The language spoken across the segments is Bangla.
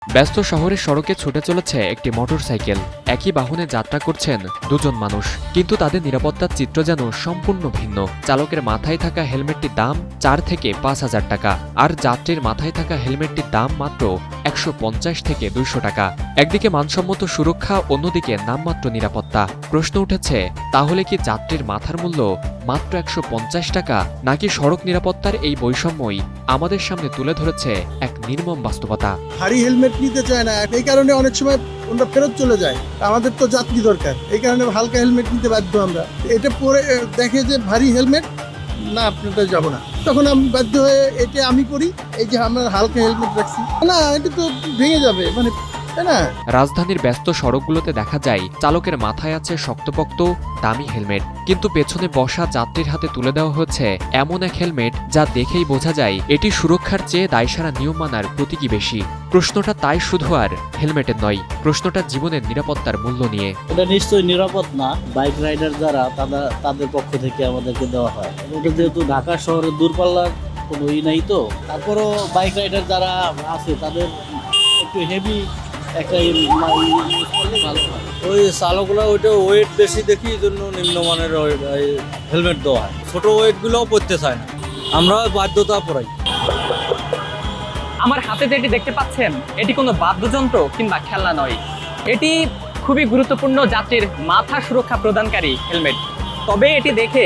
ব্যস্ত শহরের সড়কে ছুটে চলেছে একটি মোটরসাইকেল। একই বাহনে যাত্রা করছেন দুজন মানুষ, কিন্তু তাদের নিরাপত্তার চিত্র যেন সম্পূর্ণ ভিন্ন। চালকের মাথায় থাকা হেলমেটটির দাম 4 থেকে 5,000 টাকা, আর যাত্রীর মাথায় থাকা হেলমেটটির দাম মাত্র 150 থেকে 200 টাকা। একদিকে মানসম্মত সুরক্ষা, অন্যদিকে নামমাত্র নিরাপত্তা। প্রশ্ন উঠেছে, তাহলে কি যাত্রীর মাথার মূল্য মাত্র 150 টাকা, নাকি সড়ক নিরাপত্তার এই বৈষম্যই আমাদের সামনে তুলে ধরেছে এক নির্মম বাস্তবতা? ভারী হেলমেট নিতে চায় না, এই কারণে অনেক সময় ওরা ফেরত চলে যায়। আমাদের তো যাত্রী দরকার, এই কারণে হালকা হেলমেট নিতে বাধ্য আমরা। এটা পরে দেখে যে ভারী হেলমেট, না আপনাদের যাব না, তখন আমি বাধ্য হয়ে এটা আমি করি। এই যে আমরা হালকা হেলমেট রাখছি, না এটা তো ভেঙে যাবে, মানে তাই না। রাজধানীর ব্যস্ত সড়কগুলোতে দেখা যায় চালকের মাথায় আছে শক্তপোক্ত দামি হেলমেট, কিন্তু পেছনে বসা যাত্রীর হাতে তুলে দেওয়া হচ্ছে এমন এক হেলমেট যা দেখেই বোঝা যায় এটি সুরক্ষার চেয়ে দায়সারা নিয়ম মানার প্রতীকী বেশি। প্রশ্নটা তাই শুধু আর হেলমেটের নয়, প্রশ্নটা জীবনের নিরাপত্তার মূল্য নিয়ে। এটা নিশ্চয়ই নিরাপদ না। বাইক রাইডার যারা তাদের পক্ষ থেকে আমাদেরকে দেওয়া হয়। এটা যেহেতু ঢাকা শহরের দূরপাল্লার কোনো নাই, তো তারপরও বাইক রাইডার যারা আছে তাদের একটু হেভি একটা ভালো হয়। ওই চালকরা ওইটা ওয়েট বেশি দেখি, এই জন্য নিম্নমানের হেলমেট দেওয়া হয়। ছোট ওয়েটগুলোও পরতে চায় না, আমরা বাধ্যতা পড়াই। আমার হাতে যেটি দেখতে পাচ্ছেন, এটি কোনো বাদ্যযন্ত্র কিংবা খেলনা নয়। এটি খুবই গুরুত্বপূর্ণ যাত্রীর মাথা সুরক্ষা প্রদানকারী হেলমেট। তবে এটি দেখে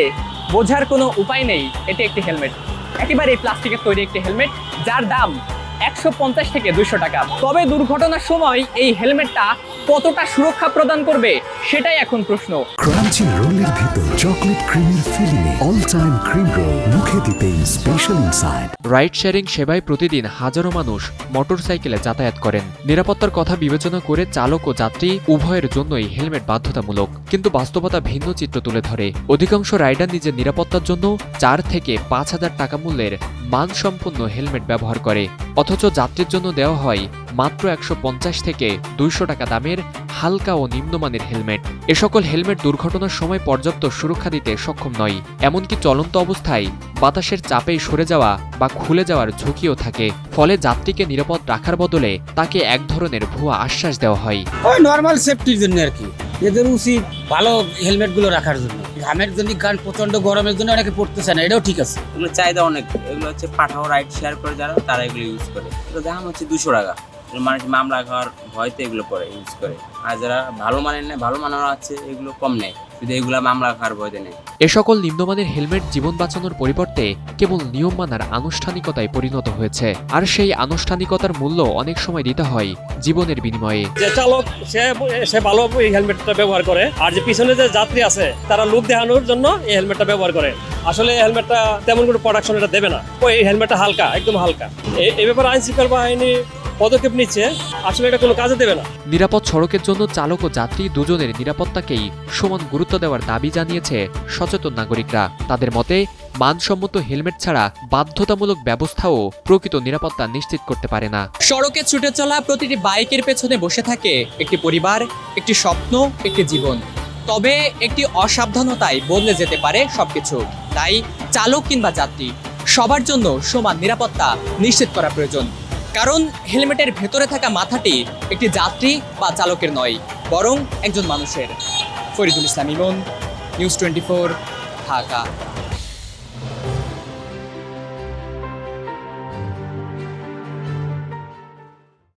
বোঝার কোনো উপায় নেই এটি একটি হেলমেট। একেবারে প্লাস্টিকের তৈরি একটি হেলমেট, যার দাম 150 থেকে 200 টাকা। তবে দুর্ঘটনার সময় এই হেলমেটটা কতটা সুরক্ষা প্রদান করবে সেটাই এখন প্রশ্ন। ক্রাঞ্চি রোলের ভিতর চকলেট ক্রিমের ফিলিংয়ে অল টাইম ক্রিম রোল, মুখে দিতেই স্পেশাল ইনসাইড। রাইড শেয়ারিং সেবায় প্রতিদিন হাজারো মানুষ মোটরসাইকেলে যাতায়াত করেন। নিরাপত্তার কথা বিবেচনা করে চালক ও যাত্রী উভয়ের জন্যই হেলমেট বাধ্যতামূলক, কিন্তু বাস্তবতা ভিন্ন চিত্র তুলে ধরে। অধিকাংশ রাইডার নিজের নিরাপত্তার জন্য 4 থেকে 5,000 টাকা মূল্যের মানসম্পন্ন হেলমেট ব্যবহার করে, অথচ যাত্রীর জন্য দেওয়া হয় মাত্র 150 থেকে 200 টাকা দামের হালকা ও নিম্নমানের হেলমেট। এ সকল হেলমেট দুর্ঘটনার সময় পর্যাপ্ত সুরক্ষা দিতে সক্ষম নয়, এমনকি চলন্ত অবস্থায় বাতাসের চাপেই সরে যাওয়া বা খুলে যাওয়ার ঝুঁকিও থাকে। ফলে যাত্রীকে নিরাপদ রাখার বদলে তাকে এক ধরনের ভুয়া আশ্বাস দেওয়া হয়। ওই নর্মাল সেফটির জন্য আর কি, এদের উচিত ভালো হেলমেটগুলো রাখার জন্য। ঘামের জন্য, কারণ প্রচন্ড গরমের জন্য অনেকে পড়তেছে না, এটাও ঠিক আছে। এগুলো চাহিদা অনেক। এগুলো হচ্ছে পাঠাও রাইড শেয়ার করে যারা, তারা এগুলো ইউজ করে। এগুলো দাম হচ্ছে 200 টাকা। মানুষ মামলা খাওয়ার ভয়তে এগুলো করে ইউজ করে। আর যারা ভালো মানের নেয়, ভালো মানের আছে, এগুলো কম নেয়, শুধু এগুলো মামলা খাওয়ার ভয়তে নেয়। এ সকল নিম্নমানের হেলমেট জীবন বাঁচানোর পরিবর্তে কেবল নিয়ম মানার আনুষ্ঠানিকতায় পরিণত হয়েছে, আর সেই আনুষ্ঠানিকতার মূল্য অনেক সময় দিতে হয় জীবনের বিনিময়ে। যে চালক সে ভালো এই হেলমেটটা ব্যবহার করে, আর যে পিছনে যে যাত্রী আছে তারা লোক দেখানোর জন্য এই হেলমেটটা ব্যবহার করে। আসলে এই হেলমেটটা তেমন কোনো প্রোডাকশন এটা দেবে না। এই হেলমেটটা হালকা, একদম হালকা। এই ব্যাপারে আইন শৃঙ্খলা বাহিনী পদক্ষেপ নিচ্ছে, আসলে এটা কোনো কাজে দেবে না। নিরাপদ সড়কের জন্য চালক ও যাত্রী দুজনের নিরাপত্তাকেই সমান গুরুত্ব দেওয়ার দাবি জানিয়েছে সচেতন নাগরিকরা। তাদের মতে, মানসম্মত হেলমেট ছাড়া বাধ্যতামূলক ব্যবস্থাও প্রকৃত নিরাপত্তা নিশ্চিত করতে পারে না। সড়কে ছুটে চলা প্রতিটি বাইকের পেছনে বসে থাকে একটি পরিবার, একটি স্বপ্ন, একটি জীবন। তবে একটি অসাবধানতায় বদলে যেতে পারে সবকিছু। তাই চালক কিংবা যাত্রী সবার জন্য সমান নিরাপত্তা নিশ্চিত করা প্রয়োজন। কারণ হেলমেটের ভেতরে থাকা মাথাটি একটি যাত্রী বা চালকের নয়, বরং একজন মানুষের। ফরিদুল ইসলাম ইমন, নিউজ 24, ঢাকা।